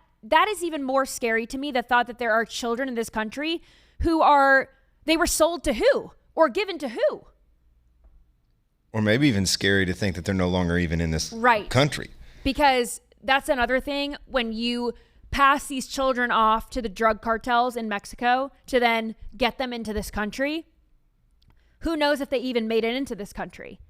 is even more scary to me, the thought that there are children in this country they were sold to who or given to who? Or maybe even scary to think that they're no longer even in this country. Because that's another thing. When you pass these children off to the drug cartels in Mexico to then get them into this country, who knows if they even made it into this country?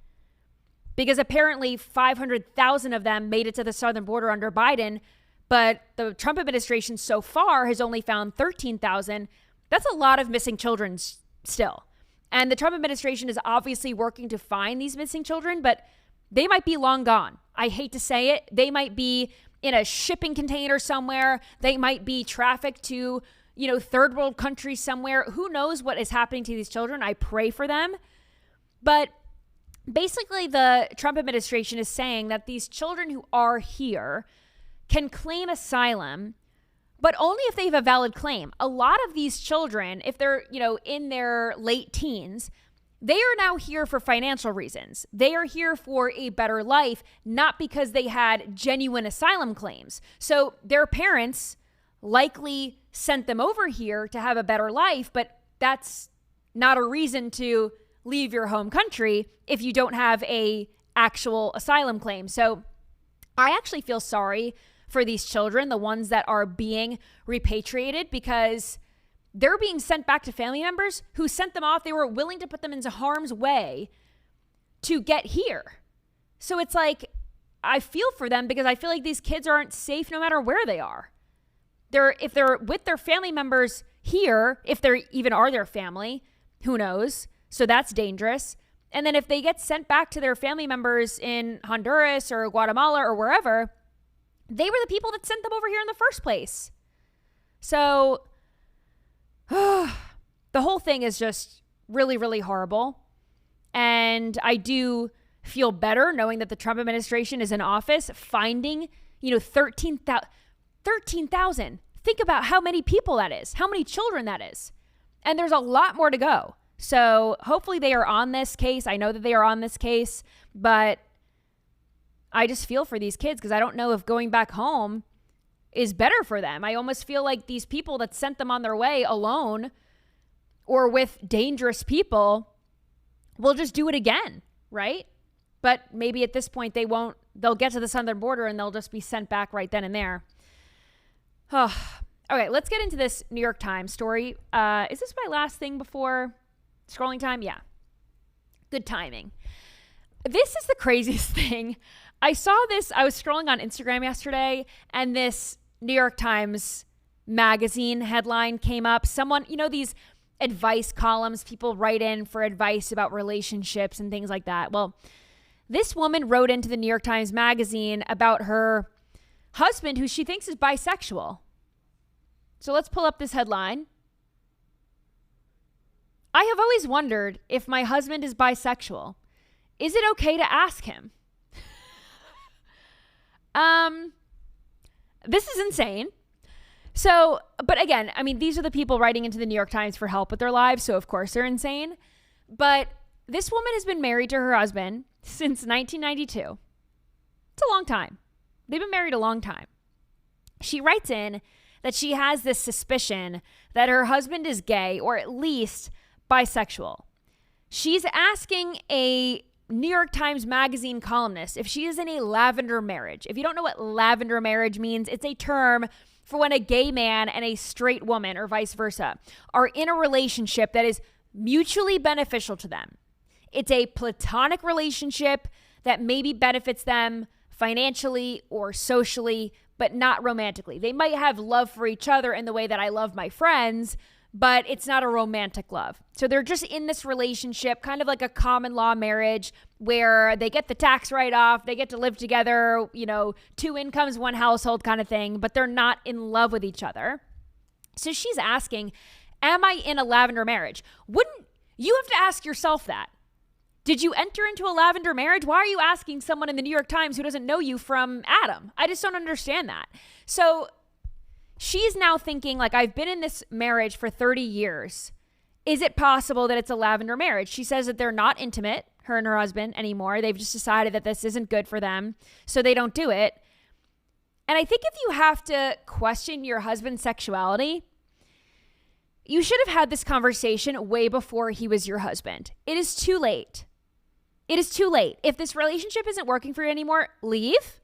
Because apparently 500,000 of them made it to the southern border under Biden, but the Trump administration so far has only found 13,000. That's a lot of missing children still. And the Trump administration is obviously working to find these missing children, but they might be long gone. I hate to say it. They might be in a shipping container somewhere. They might be trafficked to, third world countries somewhere. Who knows what is happening to these children? I pray for them. But basically, the Trump administration is saying that these children who are here can claim asylum, but only if they have a valid claim. A lot of these children, if they're, in their late teens, they are now here for financial reasons. They are here for a better life, not because they had genuine asylum claims. So their parents likely sent them over here to have a better life, but that's not a reason to leave your home country if you don't have a actual asylum claim. So I actually feel sorry for these children, the ones that are being repatriated, because they're being sent back to family members who sent them off. They were willing to put them into harm's way to get here. So it's like, I feel for them because I feel like these kids aren't safe no matter where they are. If they're with their family members here, if they even are their family, who knows? So that's dangerous. And then if they get sent back to their family members in Honduras or Guatemala or wherever, they were the people that sent them over here in the first place. So the whole thing is just really, really horrible. And I do feel better knowing that the Trump administration is in office, finding, 13,000. Think about how many people that is, how many children that is. And there's a lot more to go. So hopefully they are on this case. I know that they are on this case, but I just feel for these kids because I don't know if going back home is better for them. I almost feel like these people that sent them on their way alone or with dangerous people will just do it again, right? But maybe at this point they'll get to the southern border and they'll just be sent back right then and there. Oh, okay, let's get into this New York Times story. Is this my last thing before scrolling time? Yeah. Good timing. This is the craziest thing. I saw this. I was scrolling on Instagram yesterday, and this New York Times magazine headline came up. Someone, these advice columns, people write in for advice about relationships and things like that. Well, this woman wrote into the New York Times magazine about her husband, who she thinks is bisexual. So let's pull up this headline. I have always wondered if my husband is bisexual. Is it okay to ask him? This is insane. So, but again, I mean, these are the people writing into the New York Times for help with their lives. So of course they're insane. But this woman has been married to her husband since 1992. It's a long time. They've been married a long time. She writes in that she has this suspicion that her husband is gay or at least bisexual. She's asking a New York Times magazine columnist if she is in a lavender marriage. If you don't know what lavender marriage means, it's a term for when a gay man and a straight woman or vice versa are in a relationship that is mutually beneficial to them. It's a platonic relationship that maybe benefits them financially or socially, but not romantically. They might have love for each other in the way that I love my friends, but it's not a romantic love. So they're just in this relationship, kind of like a common law marriage where they get the tax write-off, they get to live together, 2 incomes, 1 household kind of thing, but they're not in love with each other. So she's asking, am I in a lavender marriage? Wouldn't you have to ask yourself that? Did you enter into a lavender marriage? Why are you asking someone in the New York Times who doesn't know you from Adam? I just don't understand that. So she's now thinking, like, I've been in this marriage for 30 years. Is it possible that it's a lavender marriage? She says that they're not intimate. her and her husband, anymore. They've just decided that this isn't good for them, so they don't do it. And I think if you have to question your husband's sexuality, you should have had this conversation way before he was your husband. It is too late. It is too late. If this relationship isn't working for you anymore, leave.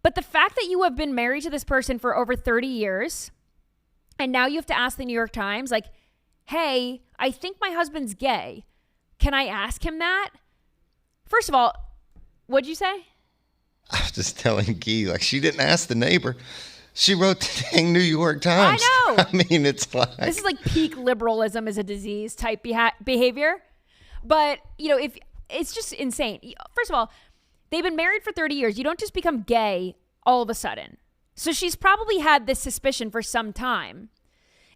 But the fact that you have been married to this person for over 30 years, and now you have to ask the New York Times, like, hey, I think my husband's gay. Can I ask him that? First of all, what'd you say? I was just telling Guy, like, she didn't ask the nneighbor. She wrote the dang New York Times. I know. I mean, it's like... This is like peak liberalism is a disease type behavior. But, if it's just insane. First of all, they've been married for 30 years. You don't just become gay all of a sudden. So she's probably had this suspicion for some time.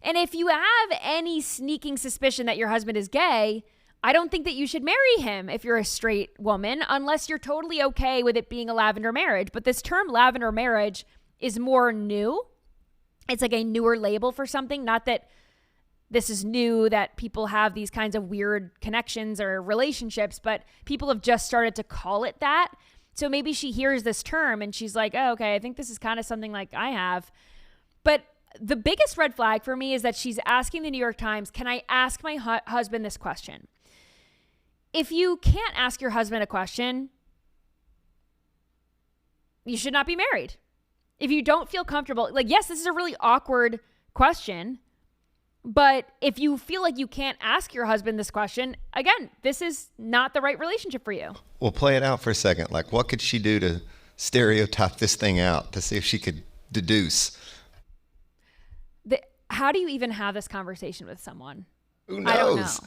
And if you have any sneaking suspicion that your husband is gay, I don't think that you should marry him if you're a straight woman, unless you're totally okay with it being a lavender marriage. But this term lavender marriage is more new. It's like a newer label for something. Not that this is new, that people have these kinds of weird connections or relationships, but people have just started to call it that. So maybe she hears this term and she's like, oh, okay, I think this is kind of something like I have. But the biggest red flag for me is that she's asking the New York Times, can I ask my husband this question? If you can't ask your husband a question, you should not be married. If you don't feel comfortable, like, yes, this is a really awkward question, but if you feel like you can't ask your husband this question, again, this is not the right relationship for you. Well, play it out for a second. Like, what could she do to stereotype this thing out to see if she could deduce? How do you even have this conversation with someone? Who knows?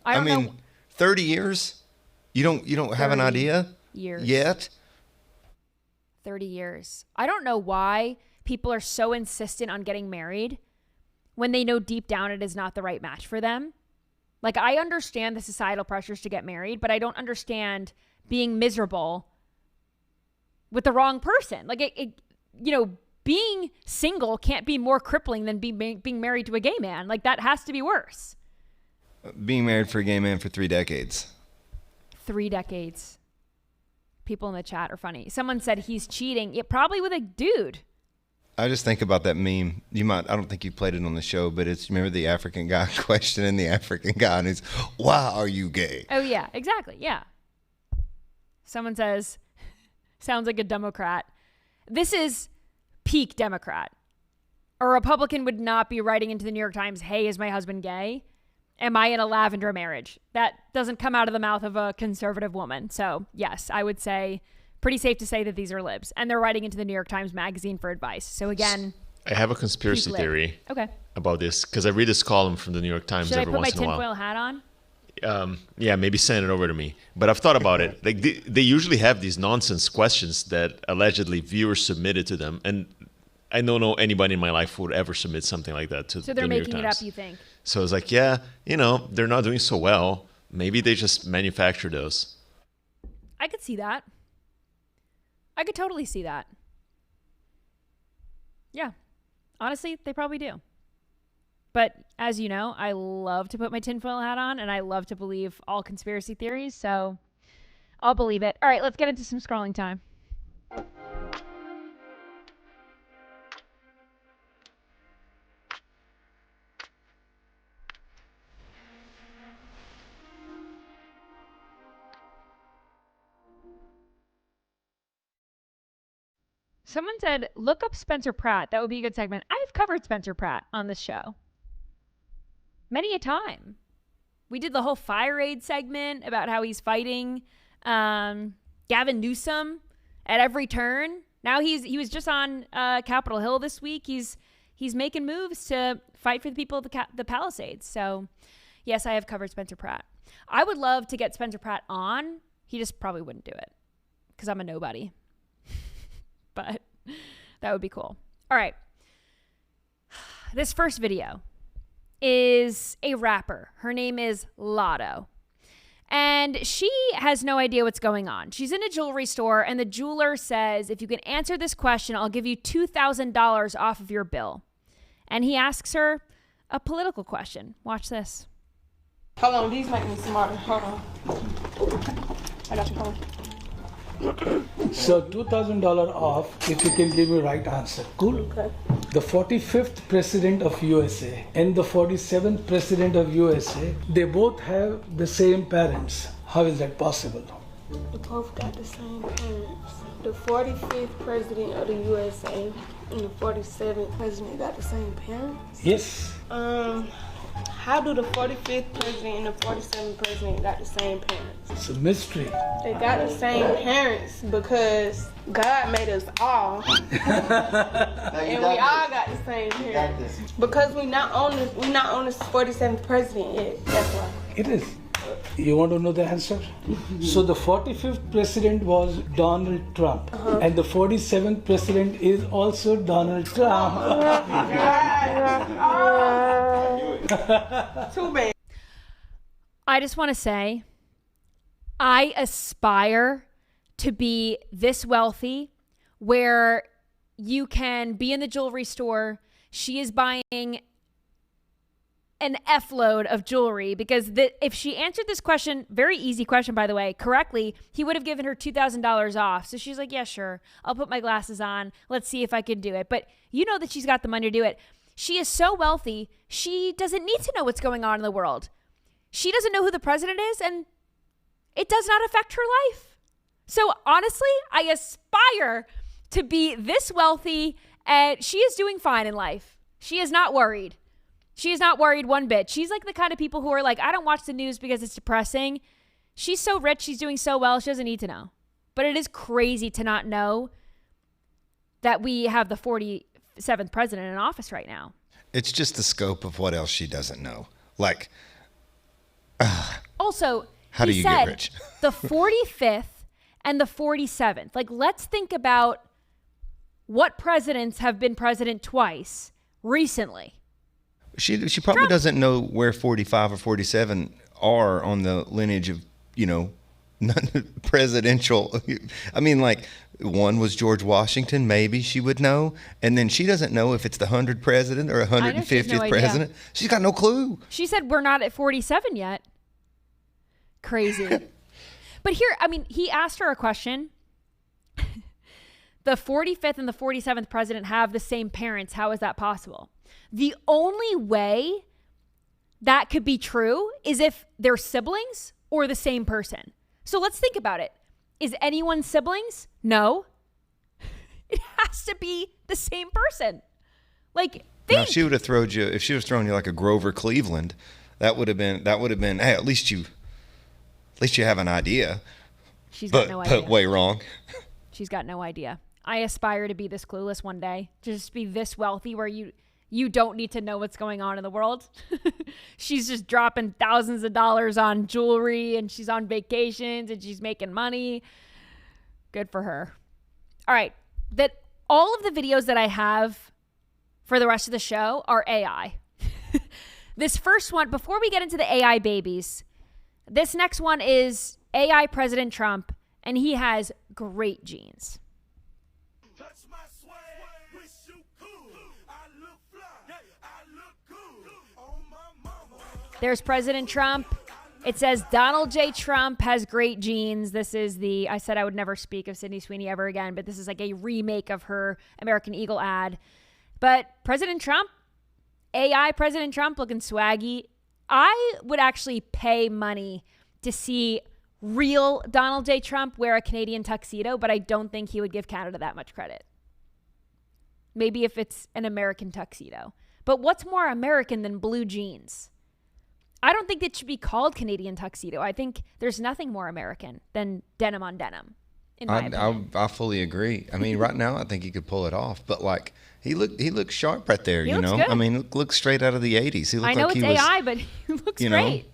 I don't know. I mean, know. 30 years? You don't have an idea years. Yet? 30 years. I don't know why people are so insistent on getting married when they know deep down it is not the right match for them. Like, I understand the societal pressures to get married, but I don't understand being miserable with the wrong person. Like, being single can't be more crippling than being married to a gay man. Like, that has to be worse. Being married for a gay man for 3 decades. 3 decades. People in the chat are funny. Someone said he's cheating. Yeah, probably with a dude. I just think about that meme. I don't think you played it on the show, but remember the African guy questioning the African guy, and he's, why are you gay? Oh, yeah, exactly. Yeah. Someone says, sounds like a Democrat. This is peak Democrat. A Republican would not be writing into the New York Times, hey, is my husband gay? Am I in a lavender marriage? That doesn't come out of the mouth of a conservative woman. So yes, I would say pretty safe to say that these are libs, and they're writing into the New York Times Magazine for advice. So again, I have a conspiracy theory about this, because I read this column from the New York Times every once in a while. Should I put my tinfoil hat on? Yeah, maybe send it over to me. But I've thought about it. Like, they usually have these nonsense questions that allegedly viewers submitted to them, and I don't know anybody in my life who would ever submit something like that to the New York Times. So they're making it up, you think? So it's like, yeah, they're not doing so well. Maybe they just manufacture those. I could see that. I could totally see that. Yeah. Honestly, they probably do. But as you know, I love to put my tinfoil hat on, and I love to believe all conspiracy theories, so I'll believe it. All right, let's get into some scrolling time. Someone said, look up Spencer Pratt. That would be a good segment. I've covered Spencer Pratt on this show many a time. We did the whole Fire Aid segment about how he's fighting Gavin Newsom at every turn. Now he was just on Capitol Hill this week. He's making moves to fight for the people of the Palisades. So yes, I have covered Spencer Pratt. I would love to get Spencer Pratt on. He just probably wouldn't do it because I'm a nobody. But that would be cool. All right. This first video is a rapper. Her name is Lotto. And she has no idea what's going on. She's in a jewelry store, and the jeweler says, if you can answer this question, I'll give you $2,000 off of your bill. And he asks her a political question. Watch this. Hold on, these make me smarter. Hold on. I got you. Hold on. So $2,000 off if you can give me right answer. Cool? Okay. The 45th president of USA and the 47th president of USA, they both have the same parents. How is that possible? They both got the same parents. The 45th president of the USA and the 47th president got the same parents? Yes. How do the 45th president and the 47th president got the same parents? It's a mystery. They got the same parents because God made us all. And we all got the same parents. Because we not on the 47th president yet. That's why. It is. You want to know the answer? So the 45th president was Donald Trump. And the 47th president is also Donald Trump. Too bad. I just want to say, I aspire to be this wealthy where you can be in the jewelry store. She is buying an F load of jewelry because if she answered this question, very easy question, by the way, correctly, he would have given her $2,000 off. So she's like, yeah, sure. I'll put my glasses on. Let's see if I can do it. But you know that she's got the money to do it. She is so wealthy, she doesn't need to know what's going on in the world. She doesn't know who the president is, and it does not affect her life. So honestly, I aspire to be this wealthy, and she is doing fine in life. She is not worried. She is not worried one bit. She's like the kind of people who are like, I don't watch the news because it's depressing. She's so rich, she's doing so well, she doesn't need to know. But it is crazy to not know that we have the 47th president in office right now. It's just the scope of what else she doesn't know. Like, also, how do you get rich? The 45th and the 47th. Like, let's think about what presidents have been president twice recently. She probably Trump doesn't know where 45 or 47 are on the lineage of, presidential. I mean, like, one was George Washington, maybe she would know. And then she doesn't know if it's the 100th president or 150th president. She's got no clue. She said we're not at 47 yet. Crazy. But here, I mean, he asked her a question. The 45th and the 47th president have the same parents. How is that possible? The only way that could be true is if they're siblings or the same person. So let's think about it. Is anyone siblings? No. It has to be the same person. Like, think. Now, if she would have thrown you like a Grover Cleveland, that would have been, hey, at least you have an idea. She's got no idea. But way wrong. She's got no idea. I aspire to be this clueless one day, to just be this wealthy where you don't need to know what's going on in the world. She's just dropping thousands of dollars on jewelry, and she's on vacations, and she's making money. Good for her. All right. All of the videos that I have for the rest of the show are AI. This first one, before we get into the AI babies, this next one is AI President Trump, and he has great genes. There's President Trump. It says Donald J. Trump has great genes. This is I said I would never speak of Sydney Sweeney ever again, but this is like a remake of her American Eagle ad. But President Trump, AI President Trump, looking swaggy. I would actually pay money to see real Donald J. Trump wear a Canadian tuxedo, but I don't think he would give Canada that much credit. Maybe if it's an American tuxedo. But what's more American than blue jeans? I don't think it should be called Canadian tuxedo. I think there's nothing more American than denim on denim, in my opinion. I fully agree. I mean, right now I think he could pull it off, but like he looks sharp right there. He looks good. I mean, look straight out of the '80s. He looked I know like it's he was, AI, but he looks great.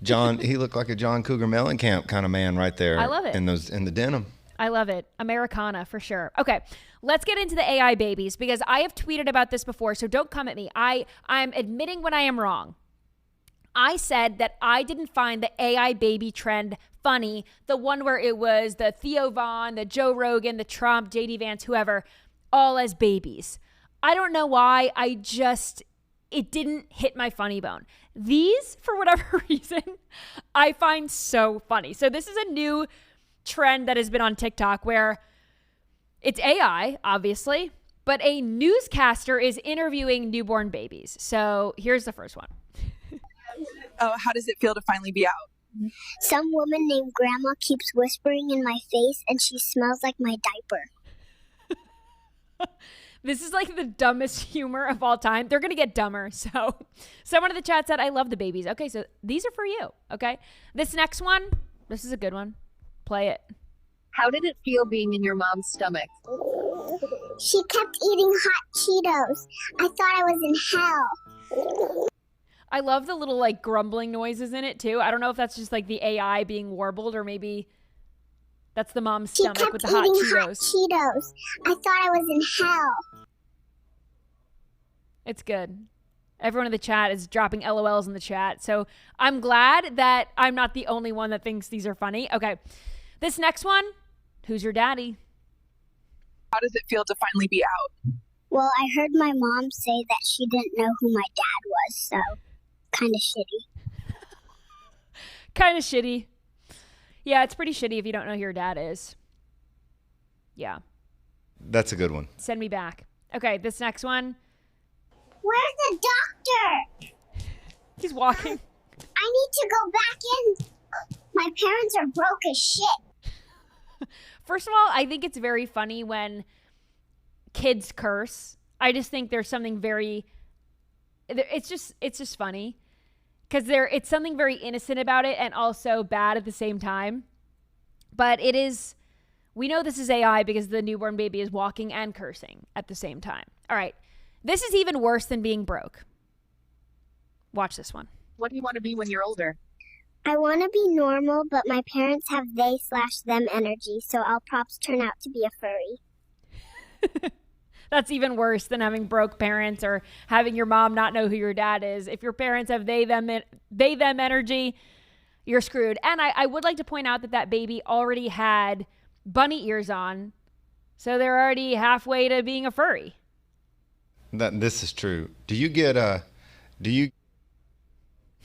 He looked like a John Cougar Mellencamp kind of man right there. I love it. In the denim. I love it. Americana for sure. Okay, let's get into the AI babies because I have tweeted about this before, so don't come at me. I'm admitting when I am wrong. I said that I didn't find the AI baby trend funny, the one where it was the Theo Von, the Joe Rogan, the Trump, JD Vance, whoever, all as babies. I don't know why. it didn't hit my funny bone. These, for whatever reason, I find so funny. So this is a new trend that has been on TikTok where it's AI, obviously, but a newscaster is interviewing newborn babies. So here's the first one. Oh, how does it feel to finally be out? Some woman named Grandma keeps whispering in my face and she smells like my diaper. This is like the dumbest humor of all time. They're going to get dumber. So someone in the chat said, I love the babies. Okay, so these are for you. Okay. This next one, this is a good one. Play it. How did it feel being in your mom's stomach? She kept eating hot Cheetos. I thought I was in hell. I love the little like grumbling noises in it too. I don't know if that's just like the AI being warbled or maybe that's the mom's stomach with the hot Cheetos. Hot Cheetos. I thought I was in hell. It's good. Everyone in the chat is dropping LOLs in the chat. So I'm glad that I'm not the only one that thinks these are funny. Okay. This next one, who's your daddy? How does it feel to finally be out? Well, I heard my mom say that she didn't know who my dad was, so kind of shitty. Kind of shitty. Yeah, it's pretty shitty if you don't know who your dad is. Yeah. That's a good one. Send me back. Okay, this next one. Where's the doctor? He's walking. I need to go back in. My parents are broke as shit. First of all, I think it's very funny when kids curse. I just think there's something very, it's just funny because it's something very innocent about it and also bad at the same time. But it is, we know this is AI because the newborn baby is walking and cursing at the same time. All right. This is even worse than being broke. Watch this one. What do you want to be when you're older? I want to be normal, but my parents have they/them energy, so I'll props turn out to be a furry. That's even worse than having broke parents or having your mom not know who your dad is. If your parents have they/them energy, you're screwed. And I would like to point out that baby already had bunny ears on, so they're already halfway to being a furry. This is true. Do you get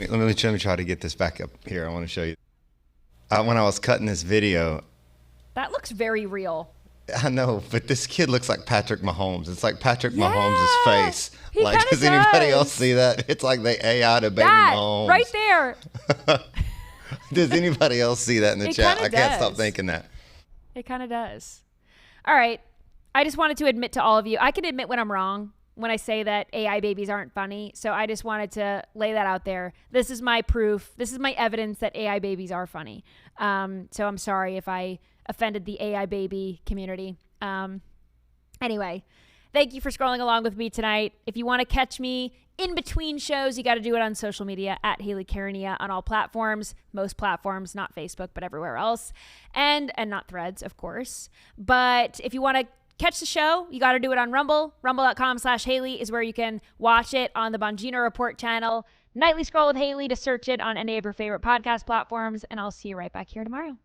let me try to get this back up here. I want to show you. When I was cutting this video. That looks very real. I know, but this kid looks like Patrick Mahomes. It's like Patrick Mahomes' face. He like, does anybody else see that? It's like they AI to baby Mahomes. Right there. Does anybody else see that in the chat? I can't stop thinking that. It kind of does. All right. I just wanted to admit to all of you, I can admit when I'm wrong when I say that AI babies aren't funny. So I just wanted to lay that out there. This is my proof. This is my evidence that AI babies are funny. So I'm sorry if I offended the AI baby community. Anyway, thank you for scrolling along with me tonight. If you want to catch me in between shows, you got to do it on social media at Haley Carania on all platforms, most platforms, not Facebook, but everywhere else, and not Threads, of course. But if you want to catch the show, you got to do it on Rumble. Rumble.com/Haley is where you can watch it on the Bongino Report channel. Nightly Scroll with Haley to search it on any of your favorite podcast platforms. And I'll see you right back here tomorrow.